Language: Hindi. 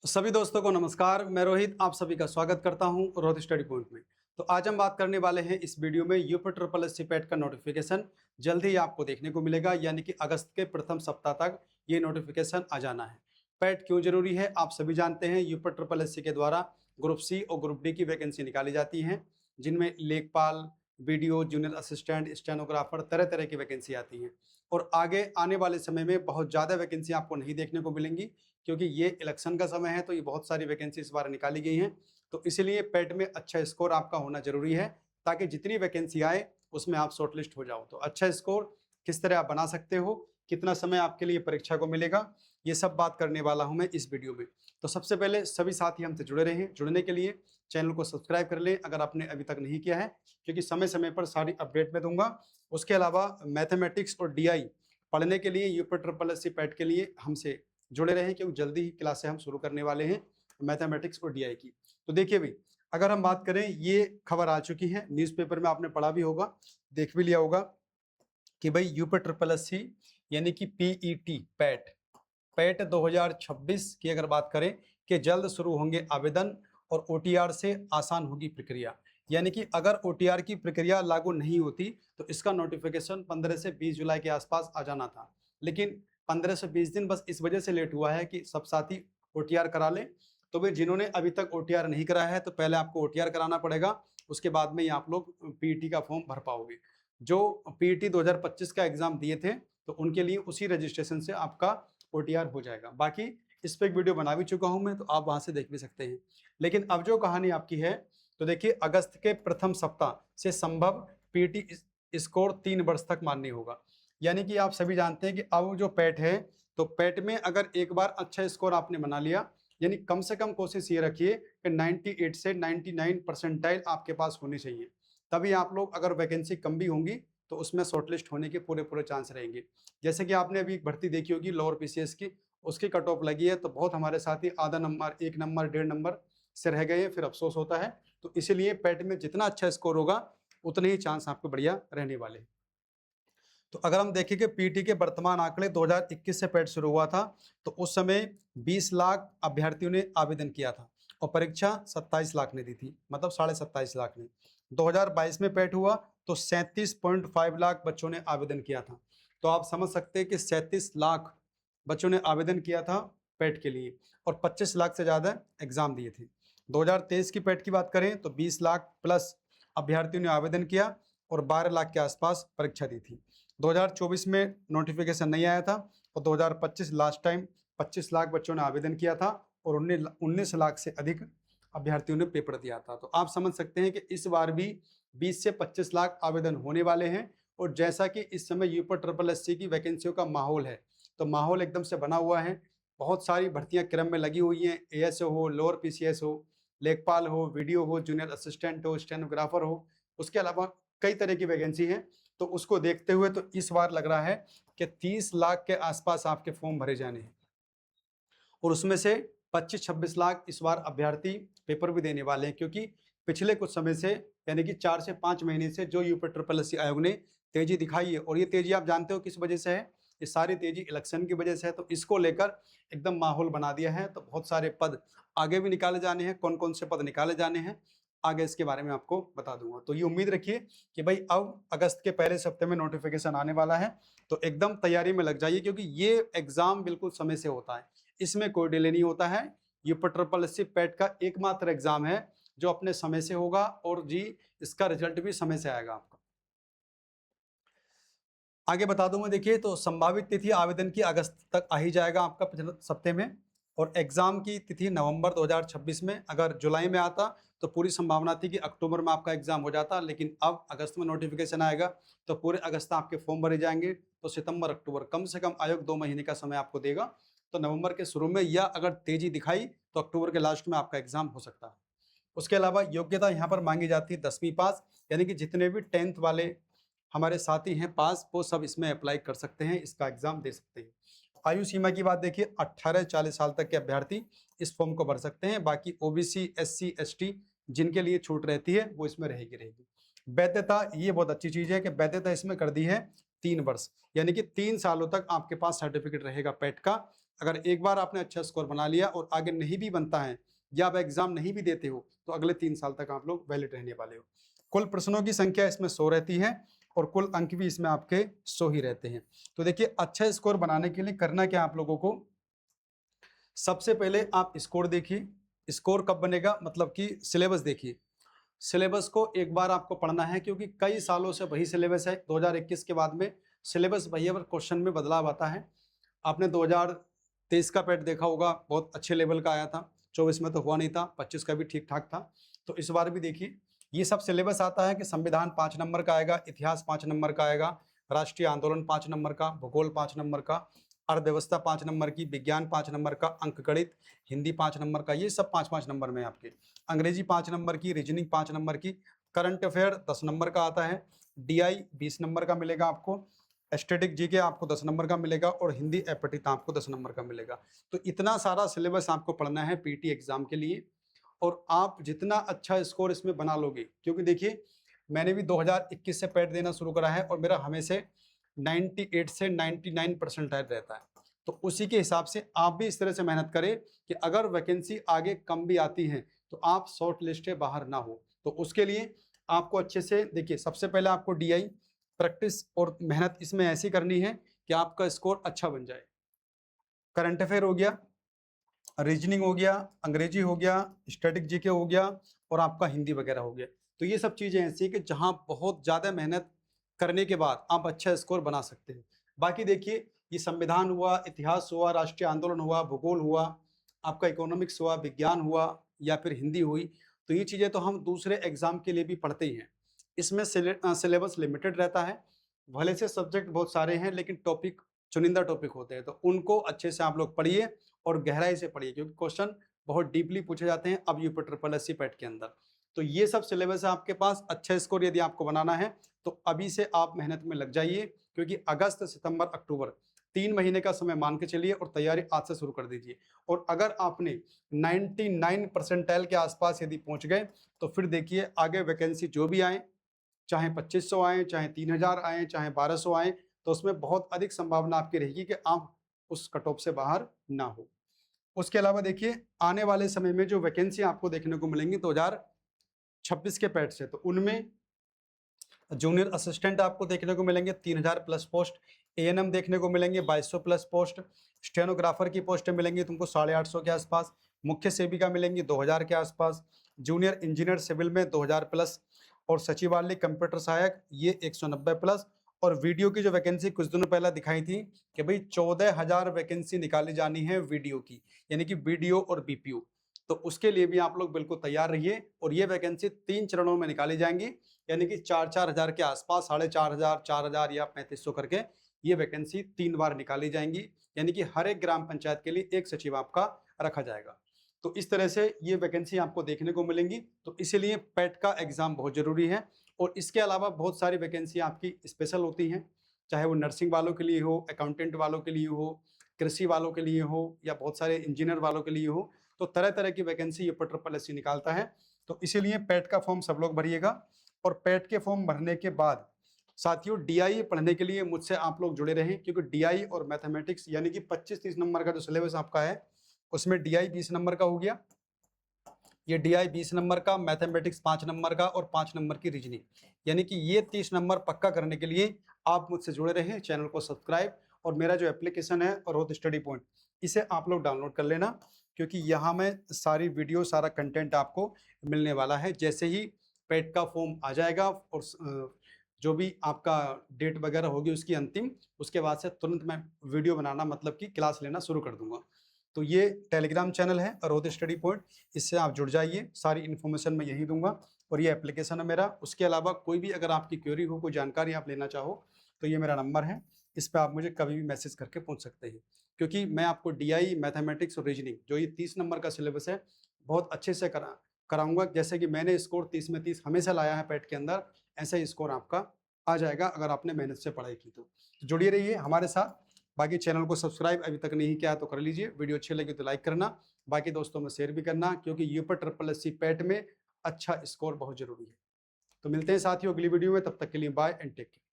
सभी दोस्तों को नमस्कार। मैं रोहित आप सभी का स्वागत करता हूं रोहित स्टडी पॉइंट में। तो आज हम बात करने वाले हैं इस वीडियो में UP triple S C PET का नोटिफिकेशन जल्द ही आपको देखने को मिलेगा, यानी कि अगस्त के प्रथम सप्ताह तक ये नोटिफिकेशन आ जाना है। पैट क्यों जरूरी है आप सभी जानते हैं। यूपी ट्रिपल एस सी के द्वारा ग्रुप सी और ग्रुप डी की वैकेंसी निकाली जाती हैं, जिनमें लेखपाल, वीडियो, जूनियर असिस्टेंट, स्टेनोग्राफर, तरह तरह की वैकेंसी आती हैं। और आगे आने वाले समय में बहुत ज़्यादा वैकेंसी आपको नहीं देखने को मिलेंगी, क्योंकि ये इलेक्शन का समय है, तो ये बहुत सारी वैकेंसी इस बार निकाली गई हैं। तो इसलिए पेट में अच्छा स्कोर आपका होना जरूरी है, ताकि जितनी वैकेंसी आए उसमें आप शॉर्टलिस्ट हो जाओ। तो अच्छा स्कोर किस तरह आप बना सकते हो, कितना समय आपके लिए परीक्षा को मिलेगा, ये सब बात करने वाला हूं मैं इस वीडियो में। तो सबसे पहले सभी साथी हमसे जुड़े रहें। जुड़ने के लिए चैनल को सब्सक्राइब कर लें अगर आपने अभी तक नहीं किया है, क्योंकि समय समय पर सारी अपडेट मैं दूंगा। उसके अलावा मैथमेटिक्स और डीआई पढ़ने के लिए UP triple S C PET के लिए हमसे जुड़े रहें, क्योंकि जल्दी ही क्लासें हम शुरू करने वाले हैं मैथमेटिक्स और डीआई की। तो देखिए भाई, अगर हम बात करें, ये खबर आ चुकी है न्यूज़पेपर में, आपने पढ़ा भी होगा, देख भी लिया होगा कि भाई यूपी ट्रिपल एस सी यानी कि पीईटी पैट पैट 2026 की अगर बात करें कि जल्द शुरू होंगे आवेदन और ओटीआर से आसान होगी प्रक्रिया। यानी कि अगर ओटीआर की प्रक्रिया लागू नहीं होती तो इसका नोटिफिकेशन 15 से 20 जुलाई के आसपास आ जाना था, लेकिन 15 से 20 दिन बस इस वजह से लेट हुआ है कि सब साथी ओटीआर करा लें। तो भाई जिन्होंने अभी तक ओटीआर नहीं कराया है तो पहले आपको ओटीआर कराना पड़ेगा, उसके बाद में ही आप लोग पीईटी का फॉर्म भर पाओगे। जो पीईटी 2025 का एग्जाम दिए थे तो उनके लिए उसी रजिस्ट्रेशन से आपका ओटीआर हो जाएगा। बाकी इस पर एक वीडियो बना भी चुका हूं मैं, तो आप वहां से देख भी सकते हैं। लेकिन अब जो कहानी आपकी है, तो देखिए अगस्त के प्रथम सप्ताह से संभव पीटी स्कोर 3 वर्ष तक मान्य होगा। यानी कि आप सभी जानते हैं कि अब जो पैट है, तो पैट में अगर एक बार अच्छा स्कोर आपने बना लिया, यानी कम से कम कोशिश ये रखिए कि 98 से 99 परसेंटाइल आपके पास होनी चाहिए। तभी आप लोग, अगर वैकेंसी कम भी होंगी तो उसमें शॉर्टलिस्ट होने के पूरे पूरे चांस रहेंगे। जैसे कि आपने अभी भर्ती देखी होगी लोअर पीसीएस की, उसकी कट ऑफ लगी है, तो बहुत हमारे साथी आधा नंबर, 1 नंबर, 1.5 नंबर से रह गए, फिर अफसोस होता है। तो इसीलिए पैट में जितना अच्छा स्कोर होगा उतने ही चांस आपको बढ़िया रहने वाले। तो अगर हम देखें कि पीटी के वर्तमान आंकड़े 2021 से पैट शुरू हुआ था, तो उस समय 20 लाख अभ्यर्थियों ने आवेदन किया था और परीक्षा 27 लाख ने दी थी, मतलब 27.5 लाख ने। 2022 में पैट हुआ तो 37.5 लाख बच्चों ने आवेदन किया था। तो आप समझ सकते हैं कि 37 लाख बच्चों ने आवेदन किया था पैट के लिए, और 25 लाख से ज़्यादा एग्जाम दिए थे। 2023 की पैट की बात करें तो 20 लाख प्लस अभ्यर्थियों ने आवेदन किया और 12 लाख के आसपास परीक्षा दी थी। 2024 में नोटिफिकेशन नहीं आया था और 2025 लास्ट टाइम 25 लाख बच्चों ने आवेदन किया था और 19 लाख से अधिक अभ्यर्थियों ने पेपर दिया था। तो आप समझ सकते हैं कि इस बार भी 20 से 25 लाख आवेदन होने वाले हैं। और जैसा कि इस समय यूपी ट्रिपल एस सी की वैकेंसियों का माहौल है, तो माहौल एकदम से बना हुआ है। बहुत सारी भर्तियां क्रम में लगी हुई हैं, एएसओ हो, लोअर पीसीएस हो, लेखपाल हो, वीडियो हो, जूनियर असिस्टेंट हो, स्टेनोग्राफर हो, उसके अलावा कई तरह की वैकेंसी है। तो उसको देखते हुए तो इस बार लग रहा है कि 30 लाख के आसपास आपके फॉर्म भरे जाने हैं, और उसमें से 25-26 लाख इस बार अभ्यर्थी पेपर भी देने वाले हैं। क्योंकि पिछले कुछ समय से, यानी कि 4 से 5 महीने से जो यूपी ट्रिपल एस सी आयोग ने तेजी दिखाई है, और ये तेजी आप जानते हो किस वजह से है, ये सारी तेजी इलेक्शन की वजह से है। तो इसको लेकर एकदम माहौल बना दिया है। तो बहुत सारे पद आगे भी निकाले जाने हैं, कौन कौन से पद निकाले जाने हैं आगे इसके बारे में आपको बता दूंगा। तो ये उम्मीद रखिए कि भाई अब अगस्त के पहले सप्ताह में नोटिफिकेशन आने वाला है, तो एकदम तैयारी में लग जाइए, क्योंकि ये एग्जाम बिल्कुल समय से होता है, इसमें कोई डिले नहीं होता है। UP triple S C PET का एकमात्र एग्जाम है जो अपने समय से होगा, और जी इसका रिजल्ट भी समय से आएगा आपका। आगे बता दूं मैं, देखिए तो संभावित तिथि आवेदन की अगस्त तक आ ही जाएगा आपका पिछले सप्ते में, और एग्जाम की तिथि नवंबर 2026 में। अगर जुलाई में आता तो पूरी संभावना थी कि अक्टूबर में आपका एग्जाम हो जाता, लेकिन अब अगस्त में नोटिफिकेशन आएगा तो पूरे अगस्त आपके फॉर्म भरे जाएंगे। तो सितंबर अक्टूबर कम से कम आयोग 2 महीने का समय आपको देगा। तो नवंबर के शुरू में, या अगर तेजी दिखाई तो अक्टूबर के लास्ट में आपका एग्जाम हो सकता है। उसके अलावा योग्यता यहाँ पर मांगी जाती है 10वीं पास, यानी कि जितने भी 10th वाले हमारे साथी हैं पास, वो सब इसमें अप्लाई कर सकते हैं, इसका एग्जाम दे सकते हैं। आयु सीमा की बात देखिए, 18 से 40 साल तक के अभ्यर्थी इस फॉर्म को भर सकते हैं। बाकी ओबीसी, एससी, एसटी जिनके लिए छूट रहती है वो इसमें रहेगी रहेगी। वैधता, ये बहुत अच्छी चीज है कि वैधता इसमें कर दी है 3 वर्ष, यानी कि 3 सालों तक आपके पास सर्टिफिकेट रहेगा पैट का। अगर एक बार आपने अच्छा स्कोर बना लिया और आगे नहीं भी बनता है या आप एग्जाम नहीं भी देते हो तो अगले 3 साल तक आप लोग वैलिड रहने वाले हो। कुल प्रश्नों की संख्या इसमें 100 रहती है और कुल अंक भी इसमें आपके 100 ही रहते हैं। तो देखिए अच्छा स्कोर बनाने के लिए करना क्या आप लोगों को, सबसे पहले आप स्कोर देखिए। स्कोर कब बनेगा, मतलब कि सिलेबस देखिए। सिलेबस को एक बार आपको पढ़ना है क्योंकि कई सालों से वही सिलेबस है। 2021 के बाद में सिलेबस वही है पर क्वेश्चन में बदलाव आता है। आपने 2023 का पैट देखा होगा, बहुत अच्छे लेवल का आया था। 24 में तो हुआ नहीं था, 25 का भी ठीक ठाक था। तो इस बार भी देखिए ये सब सिलेबस आता है कि संविधान 5 नंबर का आएगा, इतिहास 5 नंबर का आएगा, राष्ट्रीय आंदोलन 5 नंबर का, भूगोल 5 नंबर का, अर्थव्यवस्था 5 नंबर की, विज्ञान 5 नंबर का, अंकगणित हिंदी 5 नंबर का, ये सब 5-5 नंबर में आपके, अंग्रेजी 5 नंबर की, रीजनिंग 5 नंबर की, करंट अफेयर 10 नंबर का आता है, डीआई 20 नंबर का मिलेगा आपको, स्टैटिक जीके आपको 10 नंबर का मिलेगा और हिंदी एपटीता आपको 10 नंबर का मिलेगा। तो इतना सारा सिलेबस आपको पढ़ना है पीटी एग्जाम के लिए और आप जितना अच्छा स्कोर इसमें बना लोगे, क्योंकि देखिए मैंने भी 2021 से पैट देना शुरू करा है और मेरा हमेशा 98 से 99 परसेंटाइल रहता है। तो उसी के हिसाब से आप भी इस तरह से मेहनत करें कि अगर वैकेंसी आगे कम भी आती है तो आप शॉर्ट लिस्ट से बाहर ना हो। तो उसके लिए आपको अच्छे से देखिए, सबसे पहले आपको डीआई प्रैक्टिस और मेहनत इसमें ऐसी करनी है कि आपका स्कोर अच्छा बन जाए। करंट अफेयर हो गया, रीजनिंग हो गया, अंग्रेजी हो गया, स्टैटिक जीके हो गया और आपका हिंदी वगैरह हो गया। तो ये सब चीज़ें ऐसी है कि जहाँ बहुत ज़्यादा मेहनत करने के बाद आप अच्छा स्कोर बना सकते हैं। बाकी देखिए ये संविधान हुआ, इतिहास हुआ, राष्ट्रीय आंदोलन हुआ, भूगोल हुआ, आपका इकोनॉमिक्स हुआ, विज्ञान हुआ या फिर हिंदी हुई, तो ये चीज़ें तो हम दूसरे एग्जाम के लिए भी पढ़ते ही हैं। इसमें सिलेबस लिमिटेड रहता है, भले से सब्जेक्ट बहुत सारे हैं लेकिन टॉपिक चुनिंदा टॉपिक होते हैं, तो उनको अच्छे से आप लोग पढ़िए और गहराई से पढ़िए क्योंकि क्वेश्चन बहुत डीपली पूछे जाते हैं अब UP triple S C PET के अंदर। तो ये सब सिलेबस है आपके पास। अच्छा स्कोर यदि आपको बनाना है तो अभी से आप मेहनत में लग जाइए क्योंकि अगस्त, सितंबर, अक्टूबर 3 महीने का समय मान के चलिए और तैयारी आज से शुरू कर दीजिए। और अगर आपने 99 परसेंटाइल के आसपास यदि पहुंच गए तो फिर देखिए आगे वैकेंसी जो भी आए, चाहे 2500 आए, चाहे 3000 आए, चाहे 1200 आए, तो उसमें बहुत अधिक संभावना आपकी रहेगी कि आप उस कट ऑफ से बाहर ना हो। उसके अलावा देखिए आने वाले समय में जो वैकेंसी आपको देखने को मिलेंगी 2026 के पैट से, तो उनमें जूनियर असिस्टेंट आपको देखने को मिलेंगे 3000 प्लस पोस्ट, एएनएम देखने को मिलेंगे 2200 प्लस पोस्ट, स्टेनोग्राफर की पोस्टें मिलेंगी तुमको 850 के आसपास, मुख्य सेविका मिलेंगी 2000 के आसपास, जूनियर इंजीनियर सिविल में 2000 प्लस और सचिवालय कंप्यूटर सहायक ये 190 प्लस। और वीडियो की जो वैकेंसी कुछ दिनों पहले दिखाई थी कि भाई 14,000 वैकेंसी निकाली जानी है वीडियो की, यानी कि वीडियो और बीपीओ, तो उसके लिए भी आप लोग बिल्कुल तैयार रहिए। और ये वैकेंसी 3 चरणों में निकाली जाएंगी, यानी कि 4-4 हज़ार के आसपास, 4,500, 4,000 या 3500 करके ये वैकेंसी 3 बार निकाली जाएंगी, यानी कि हर एक ग्राम पंचायत के लिए एक सचिव आपका रखा जाएगा। तो इस तरह से ये वैकेंसी आपको देखने को मिलेंगी। तो इसीलिए पैट का एग्जाम बहुत जरूरी है। और इसके अलावा बहुत सारी वैकेंसी आपकी स्पेशल होती हैं, चाहे वो नर्सिंग वालों के लिए हो, अकाउंटेंट वालों के लिए हो, कृषि वालों के लिए हो या बहुत सारे इंजीनियर वालों के लिए हो। तो तरह तरह की vacancy UP triple S C निकालता है। तो इसीलिए पैट का फॉर्म सब लोग भरिएगा। और पैट के फॉर्म भरने के बाद साथियों डीआई पढ़ने के लिए मुझसे आप लोग जुड़े रहें, क्योंकि डीआई और मैथमेटिक्स यानी कि 25-30 नंबर का जो सिलेबस आपका है उसमें डीआई 20 नंबर का हो गया, ये डीआई 20 नंबर का, मैथमेटिक्स 5 नंबर का और 5 नंबर की रीजनिंग, यानी कि ये 30 नंबर पक्का करने के लिए आप मुझसे जुड़े रहें। चैनल को सब्सक्राइब और मेरा जो एप्लीकेशन है रोज स्टडी पॉइंट, इसे आप लोग डाउनलोड कर लेना, क्योंकि यहाँ में सारी वीडियो, सारा कंटेंट आपको मिलने वाला है। जैसे ही पेट का फॉर्म आ जाएगा और जो भी आपका डेट वगैरह होगी उसकी अंतिम, उसके बाद से तुरंत मैं वीडियो बनाना मतलब कि क्लास लेना शुरू कर दूंगा। तो ये टेलीग्राम चैनल है रोज स्टडी पॉइंट, इससे आप जुड़ जाइए, सारी इन्फॉर्मेशन मैं यही दूंगा। और ये एप्लीकेशन है मेरा। उसके अलावा कोई भी अगर आपकी क्वेरी हो, कोई जानकारी आप लेना चाहो, तो ये मेरा नंबर है, इस पर आप मुझे कभी भी मैसेज करके पूछ सकते हैं। क्योंकि मैं आपको डीआई, मैथमेटिक्स और रीजनिंग जो ये 30 नंबर का सिलेबस है बहुत अच्छे से कराऊंगा। जैसे कि मैंने स्कोर 30 में 30 हमेशा लाया है पैट के अंदर, ऐसा ही स्कोर आपका आ जाएगा अगर आपने मेहनत से पढ़ाई की। तो जुड़िए रहिए हमारे साथ। बाकी चैनल को सब्सक्राइब अभी तक नहीं किया तो कर लीजिए, वीडियो अच्छी लगी तो लाइक करना, बाकी दोस्तों में शेयर भी करना, क्योंकि UP triple S C PET में अच्छा स्कोर बहुत जरूरी है। तो मिलते हैं साथियों अगली वीडियो में, तब तक के लिए बाय एंड टेक केयर।